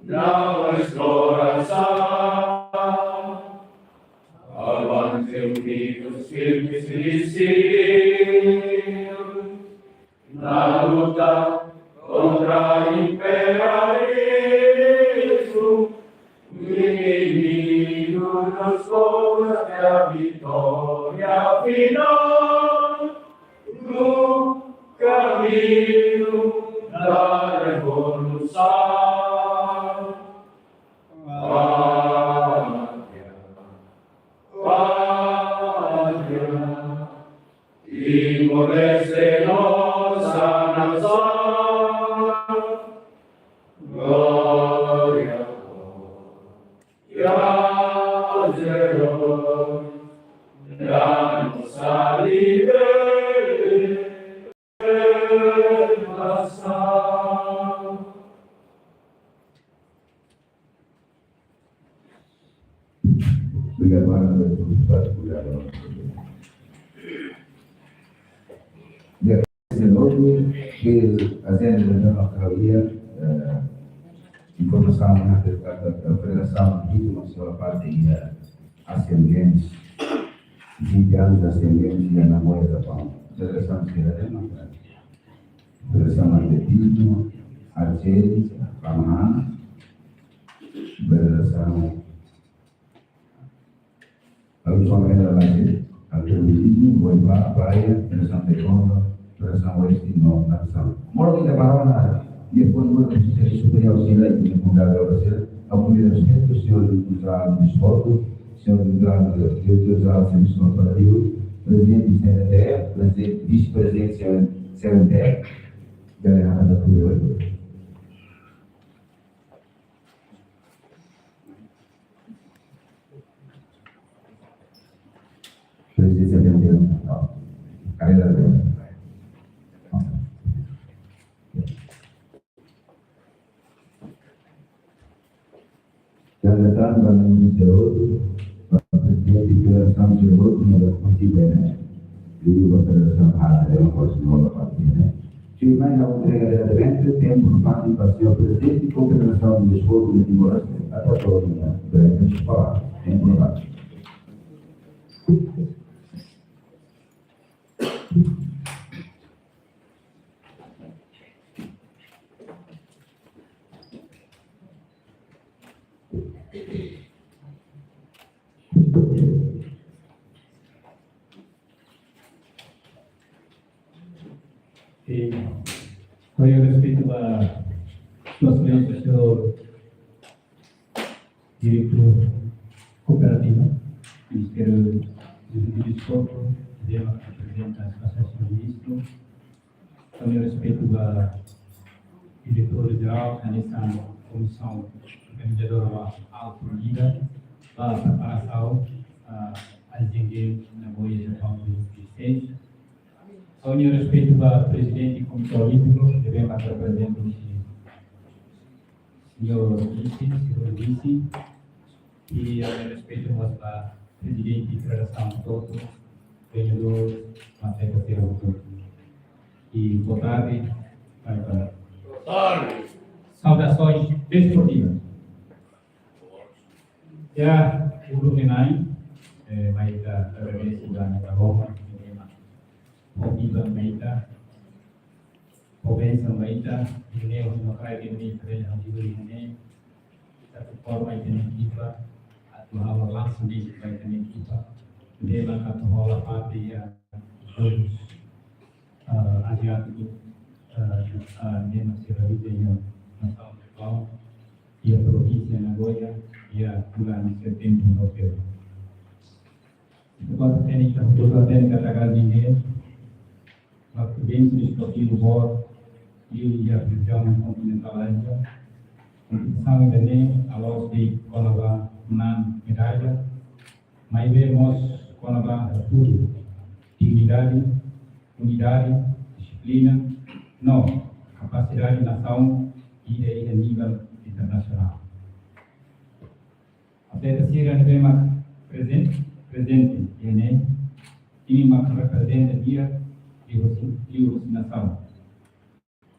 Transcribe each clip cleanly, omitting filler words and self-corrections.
Não exploração, avante unidos, firmes e firmes, na luta contra o imperialismo, o inimigo nos cobra a vitória final, no caminho da revolução. Imoleste nossa nação, glória a Deus, da nossa libertação. Obrigado, Ana, por obrigado. Que a gente não havia informação da Federação de Internacional parte da Assembleias, 20 anos de Assembleias e na Moeda da Pão, Federação de Cidadania, Federação de Atletismo, Artes, Pamana, Federação Atletismo, Boiba, Praia, Federação de Conta, Federação Oeste e Norte da Nação. Moro que para nada. E depois do Conselho Superior Auxiliar e do Condado da Brasileira, a mulher respeito o senhor do Usado do Esporte, o senhor do Usado do Serviço Corporativo, presidente do CNTE, vice-presidente do CNTE, e a Alejandra da Cultura. Presidência do carreira dela. Catatan Bangun Jeruk, Presiden di Federasi Jeruk mendapat kontiben, di Federasi Hal yang harus dilakukan. Cuma yang terkait dengan tempo participação presente com Federação de Desporto de Timor-Leste até todo dia, durante o espaço temporário. Com respeito à situação do seu diretor cooperativo, Ministério do Desporto, presidente da Associação de Ministros, com respeito à diretora-geral, nessa comissão organizadora alto-líder, a preparação às engenheiros na Boia de 2016. Com respeito ao presidente da Comissão Olímpica, devemos apresentar o senhor vice, e a respeito ao presidente da Federação Toto, vereador Matheus Ferro. E boa tarde. Saudações desportivas. Já o grupo 9 vai dar agradecer da Roma. Hobiba Meita, Provença Meita, Ineu Hinokai Gini, Kerajaan Jibri Hine, satu forma identitiva, atau hal langsung di bagian kita, dalam atau hal apa dia harus Asiatik, dia masih lagi dia masuk ke dia provinsi Nagoya, dia bulan September Oktober. Seperti ini kita katakan ini. Waktu dentro do esportivo BOR e a região continental Ásia, competição independente, a luz de Colaba menang medalha, mas vemos Colaba tudo, dignidade, unidade, disciplina, não, capacidade de nação e de nível internacional. A terceira nível presente, ini mak representa dia de vacinação.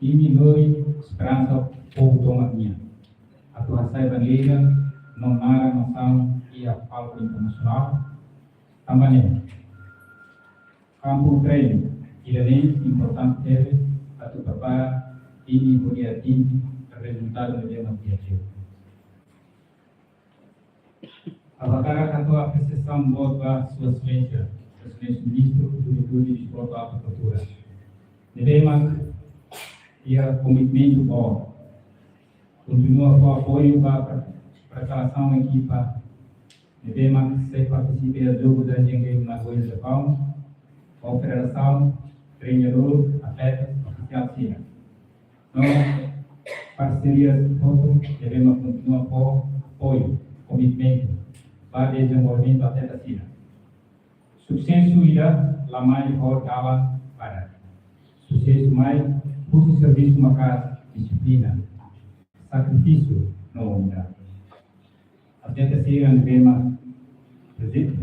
E melhore esperança povo toma minha. A tua bandeira não nara nação e a palco internacional. Também campo treino e importante teve a tu papá e poder atingir o resultado do objetivo. Apakah ketua apresiação membuat sua excelência, ministro do Juventude e Esporte da Cultura. Devemos ter commitmento bom. Continua com apoio para a preparação da equipa. Devemos ser participantes do jogo da Engenharia na Goiás de Pão, confederação, treinador, atletas, oficial civil. Nós, parcerias de todos, devemos continuar com apoio, commitmento para desenvolvimento da atleta. Sucesso irá lá mais rodava para sucesso mais uso serviço uma casa disciplina sacrifício não unidade. Atleta será no tema presente.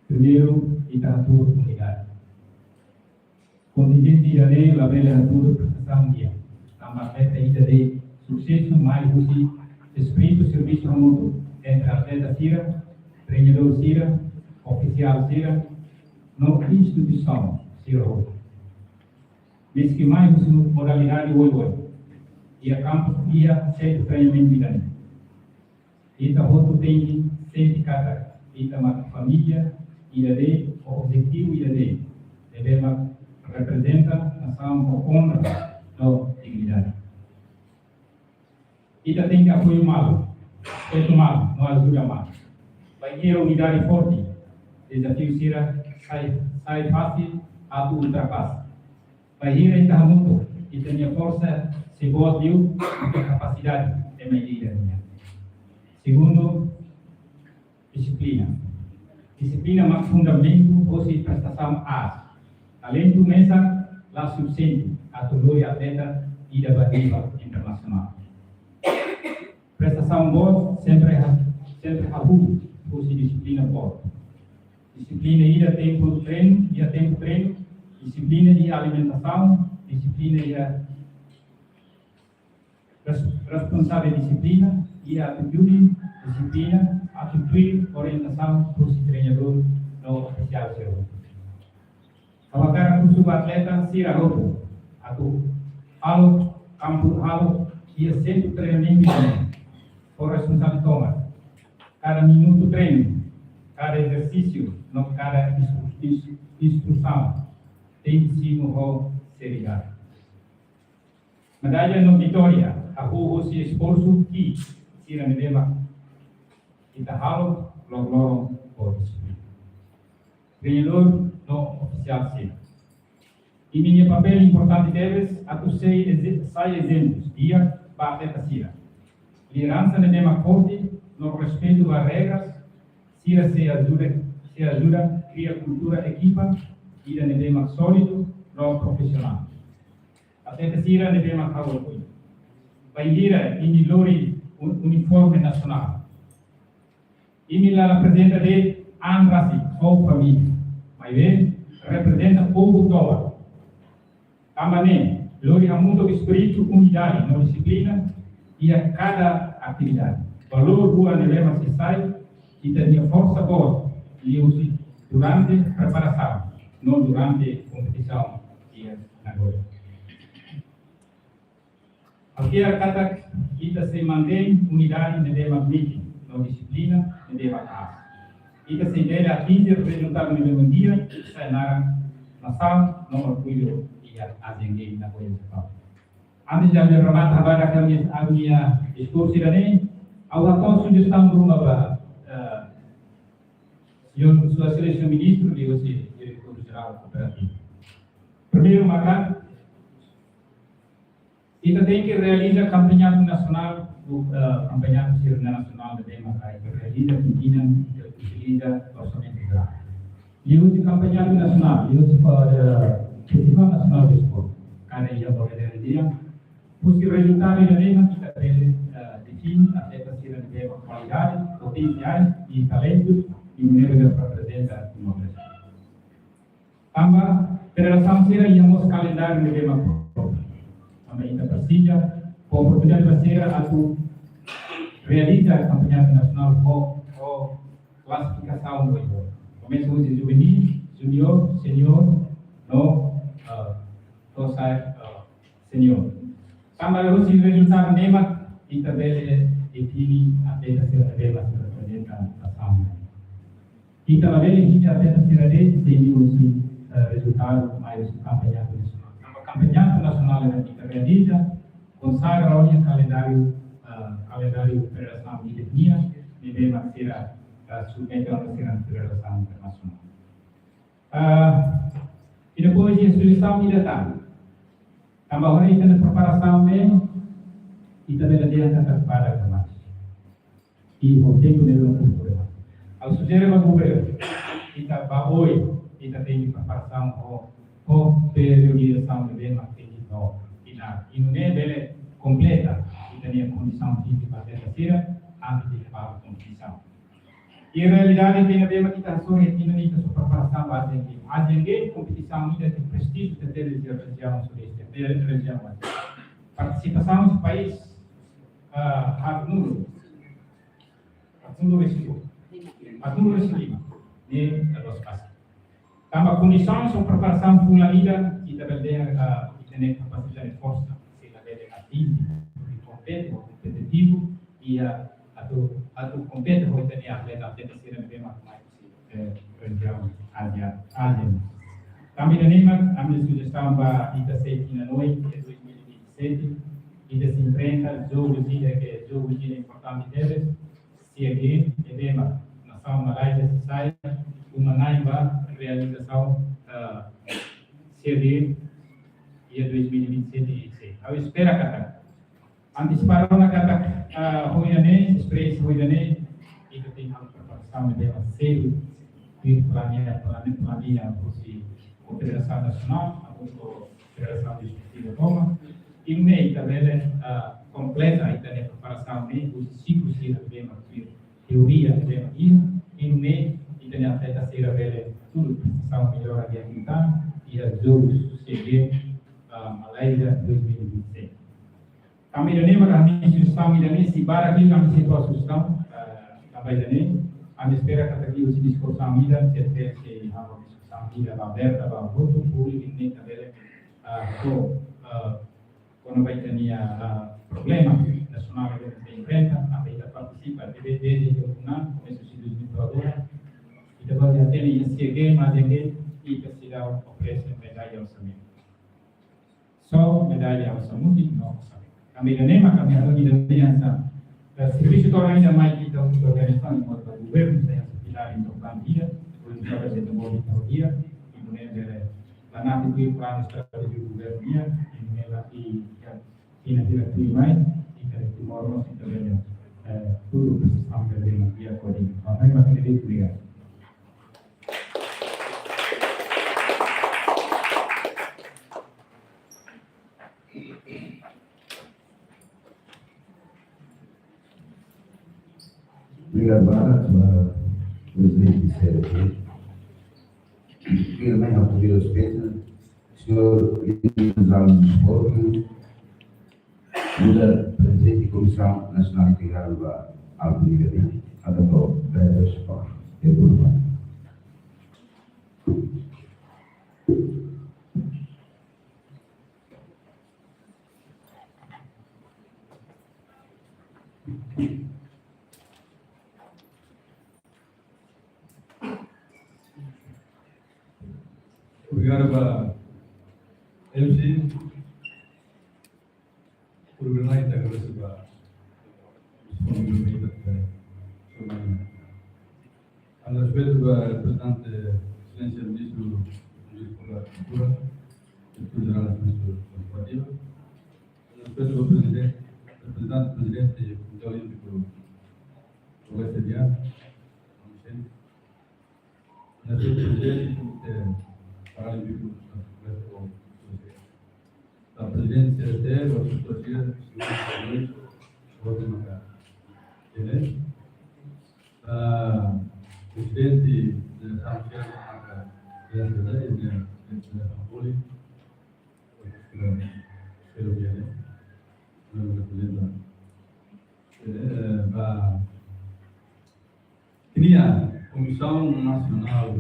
Primeiro literatura unidade. Contingente irá lá bela literatura prestação dia. A atleta irá sucesso mais uso espírito serviço mútuo entre atleta Cira, treinador Cira, oficial Cira, não instituição Cira. Mês que mais modalidade oi e a campo ia ser treinamento de e a outro tem sempre cada e a família e o objetivo e devemos representar a nação com honra da dignidade. E tem que apoio mal, mal, não ajuda mal. Vai ter unidade forte, desafio será sai fácil, a ultrapassa. Vai ter ainda muito, e tem força, se boa viu, e capacidade de medida. Segundo, disciplina. Disciplina é um fundamento ou se prestação a. Além do mesa, lá suficiente, a todo e atleta e da bandeira internacional. Prestação boa sempre ajuda por se disciplina forte. Disciplina ir a tempo treino, disciplina de alimentação, disciplina de responsável disciplina e atitude, disciplina, atitude, orientação por se treinador no oficial seu. Apakah kursus atleta sira roto atau halo kampur halo ia sempre treinamento por responsável toma. Cada minuto treino, cada exercício, não cada instrução tem que ser no seriedade. Medalha no vitória, a rua se esforço que sira medema kita halo logo por disciplina. Treinador no oficial sim. E minha papel importante deves a tu sai exemplos dia para atleta sira. Liderança no tema forte, no respeito às regras, sira se ajuda, cria cultura equipa, e no tema sólido, no profissional. Atleta sira no tema calor. Bandeira e lori uniforme nacional. E lá representa de andrasi ou família. Mas bem, representa o povo todo. Também, lori a muito espírito, unidade, na disciplina e a cada atividade. Valor rua leva se sai e tem força boa e usa durante a preparação, não durante a competição e agora. Aqui a cada kita se mantém unidade na tema meeting, na disciplina, na tema casa. Kita se deve atingir o resultado no mesmo dia, sai na nação, não orgulho e a ninguém na coisa de fato. Antes de eu rematar a minha discurso ini, awal sugestão de uma sua seleção ministro de você diretor geral operativo. Primeiro, maka kita tem que realizar campeonato nacional, campeonato nacional de tema que realiza pimpinan que utiliza orçamento geral. E o campeonato nacional, e o Festival Nacional de Esporte, cada dia por dia. Os resultados da lei kita define atleta sira de qualidade, potenciais e talentos e maneira de representar uma Tambah federação sira íamos calendário de tema próprio. Também ainda precisa com oportunidade de ser a tu realiza a campeonato nacional com classificação do jogo. Começa o juvenil, junior, senior, no sai senior. Tambah harus resultado nema e também define até a ser revela a ação. E também até a ser define resultado mais campeonato nacional. O campeonato nacional é realiza consagra o calendário federação de etnia e mesmo será submetido à federação internacional. E depois a seleção de detalhe. Também tem a preparação mesmo e também a dieta para a mais. E o tempo deve ocorrer. Ao sugerir o governo, kita baoi, kita tem preparação com periodização de bem mais tempo e não é dele completa e tem a condição física para ter antes de levar a competição. E a realidade tem a ver com kita só retinir a sua preparação para a gente competição ainda tem prestígio de ter região sudeste, de região participação do país há número recíproco de dos países. Também condições de preparação fundamental e também tem capacidade de força, se ela é ativa, competitivo e a tu compete com o atleta até ser bem mais região Ásia. Também a minha sugestão para esta semana noite de 2027 e de se enfrentar jogos de importante deles, se aqui edema nação Malaysia se sai uma nova realização CD e 2027. Eu espero que antecipar uma kata hoiane, express hoiane e que tem a preparação de cedo e planear fosse a Federação Nacional, a Federação Desportiva Toma e no meio também completa a preparação de os ciclos de teoria de e no meio e tem até a ser a tudo precisão melhor de atividade e os jogos CD Malaysia 2026. Kami dan ini kami sustang ini si bara kami situasi sustang sampai ini kami espera kata kita usi diskusi kami dan setiap si hamba sustang kita aberta bahwa foto público ini tabela quando vai ter problema nacional que se enfrenta a gente participa desde o final começa se 2022 e depois já tem esse game mas ele e que se dá oferece medalha ao samir só medalha ao samir não kami ganema kami harus dilakukan serviço orang yang mai kita untuk organisasi atau governo saya pilar untuk plantilha untuk fazer de boa dia e não é lá na TV plano estratégico do governo e não é lá e na diretiva mais e que o morno se também tudo precisamos ver na via código aí vai ter que ligar. Obrigado, Bárbara, presidente do CRT. Primeiramente, ao pedir respeito, senhor Gonzalo Desporto, presidente da Comissão Nacional Integrada da Alto-Liga, adaptou breves para o Uruguai. Obrigado para MC por organizar esta conversa para disponibilidade da a respeito do representante excelência do ministro da Cultura, Diretor-Geral da Administração Corporativa, a respeito do representante presidente do Comitê Olímpico do SDA, a respeito do presidente do Comitê Paralímpico da presidência do CRT, a assessoria do Segundo presidente da Assembleia yang kedua ini boleh ferroviária, não representa. Ini ya Komissão Nasional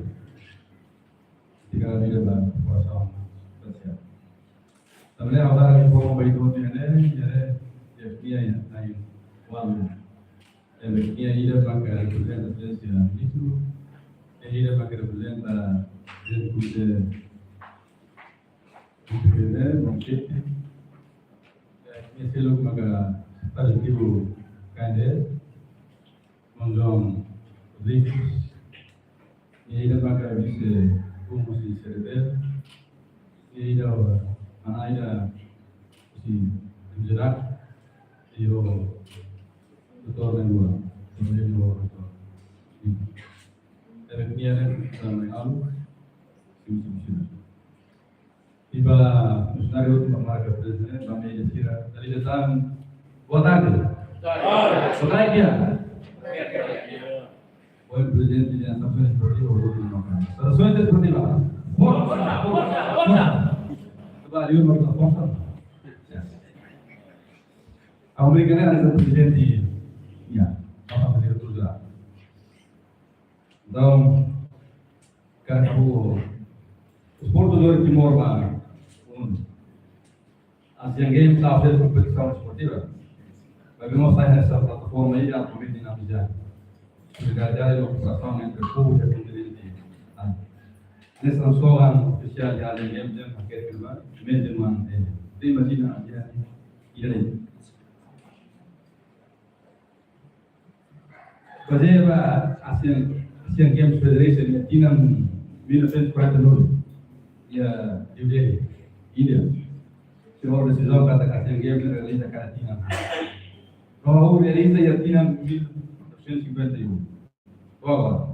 Tiga Vida da População Social. Também agora que vamos ver tudo ini, jadi dia yang lain, walaupun dia ini pakai representasi itu, dia pakai representasi mungkin ini selalu maga positivo kande menjong rikus ini dah maga bisa promosi cerebral ini dah mana ida si jerak iyo tutor dan dua kemudian dua tutor ini dia dalam alu Iba funcionário de uma marca presidente, da minha tira, da liderança. Boa tarde. Boa tarde. Oi, presidente da Associação Esportiva, o outro não. Associação Esportiva. Força. Valeu, meu força. A americana é o presidente. Já, vamos fazer tudo lá. Então, cara, o portador de Timor Asian Games está fazendo competição esportiva. Mas nós saímos nessa plataforma aí, a política na mídia. Obrigado, a cooperação entre o povo e a comunidade. Nessa noção oficial de Asian Games, já não quer que vá, mesmo ano, tem imagina a dia e aí. Fazer a Asian Games Federation tinha 1949 e a New Delhi, Índia. Senhor decisão kata Asian Games realiza cada tinha. Kalau realiza ya tinha 1951. Agora,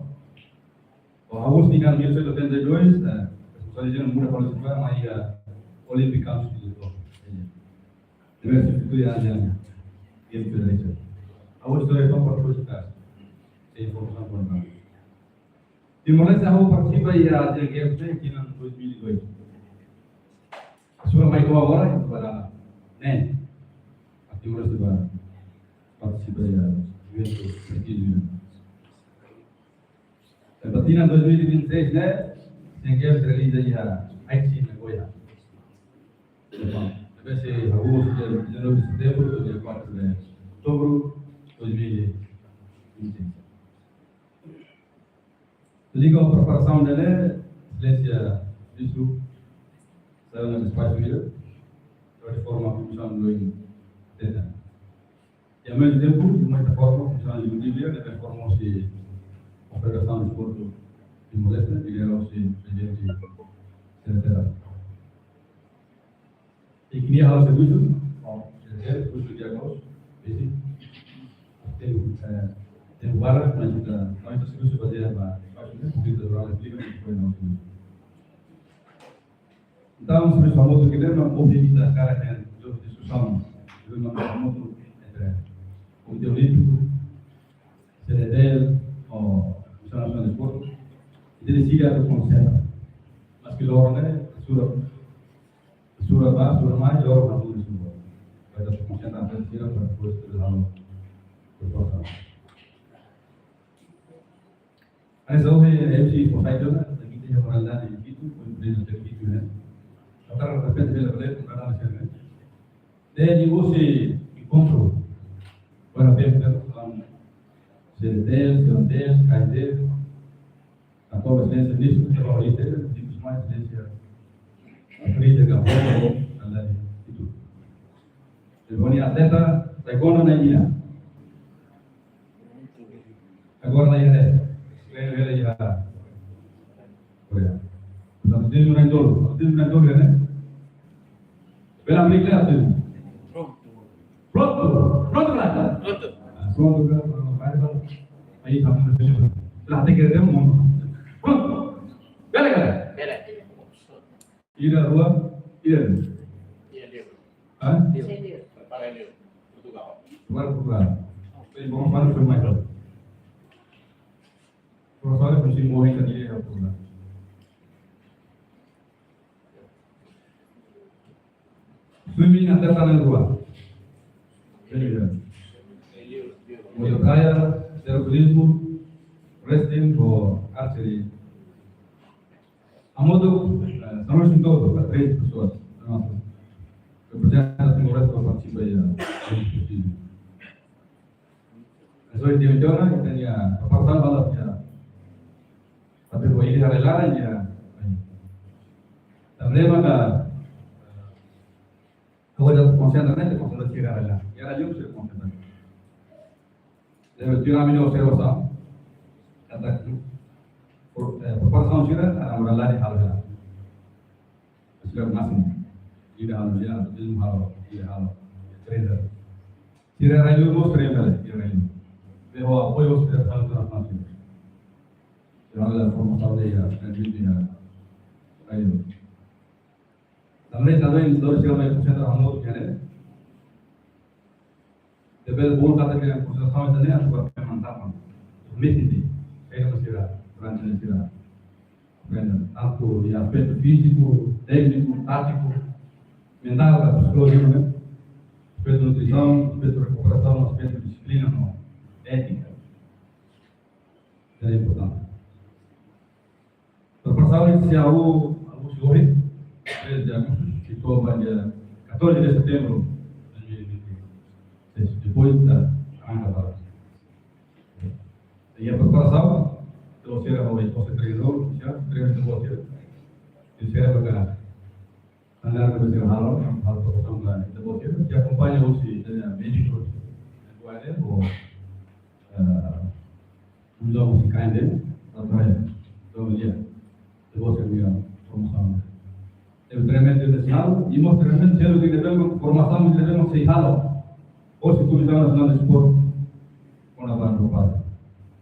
o Raul tinha 1982, só dizendo muda para o mas a Olympic Council deve substituir a Asian Games Federation. A outra é para o caso. Tem informação por lá. Timor-Leste Raul participa e a Asian Games em 2002. Sudah baik agora para a Timor-Leste vai participar da evento aqui. Em 2026, Asian Games realiza já Aichi Nagoya. Deve ser agosto, dia 19 de setembro, dia 4 de outubro de 2026. Liga a preparação dela, excelência disso, saiu no espaço vida, de forma a função do tenda. E ao mesmo tempo, de uma forma, a função do dia, de forma se a Federação do Esporte de Timor-Leste, e era o presidente secretário. E que nem a aula de uso, o uso de diagnóstico, tem várias, mas nós estamos fazendo então, sobre o famoso que deu uma ouvida cara de discussão, de uma famoso entre o Comitê Olímpico, CDD, o Comissão Nacional de Esporte, e decide a conselho. Mas que logo, sura mais, logo na luz do vai dar conselho a terceira para depois ter dado o próximo. Mas houve esse conceito aqui tem a moralidade de Quito, o empresa de Quito, agora de repente ele vai para a cidade. Daí você encontrou para ver com CDs, CNDs, KD, a tua presença nisso, que vai ter, tipo mais presença a crise da forma da Quito. Ele atleta taekwondo na Índia. Agora na Índia. Ele já olha, então tem um mentor, né? Pela América tudo. Pronto lá. Pronto, aí tá muito lá tem que ter um mundo. Pronto. Bela. Ir à rua, ir. Ah? Para ele, Portugal. Portugal. Tem bom para foi mais alto. Professor, mesti morrer tadi ya Tuhan. disciplina artesanal rua. Mulher praia, turismo, wrestling ou archery. A modo, estamos em todo, para 3 pessoas. Representantes do resto participam aí. Soy de Villona y tenía pasar balas ya. Tapi voy a ir a arreglar ya. También maka kalau jatuh konsentrasi konsentrasi arreglar. Ya la yo se konsentrasi. Debe tirar minum observação. Kata preparação sira ada arreglar di hal hal. Sira masih. Ida hal dia, ilmu hal, ida hal. Trader. Sira rayu mo trader, sira rayu. Veo apoyo hospital transnacional. Se habla de formación de ella, ayo. También también dos siglos de concentra hamot tiene. Debe bol kata que concentración tiene a su papel mantapan. Mesti, es una ciudad, durante la ciudad. Bueno, tanto de aspecto físico, técnico, táctico, mental, psicológico, aspecto de nutrición, aspecto de recuperación, aspecto de disciplina, no. Ética. É importante. Preparação inicial ao Chile, 13 de agosto, que toma dia 14 de setembro de 2026, depois da arrancada. E a preparação, que você era o treinador, já treino de você, que será para andar com você halo, a preparação de você, que acompanha você, médicos, ou jogo se cai dentro, então dia, depois que a formação, o treinamento nacional e o treinamento sendo que devemos formação que devemos ser halo, ou se Comissão Nacional de Esporte com a banda do padre.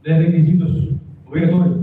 De requisitos obrigatórios,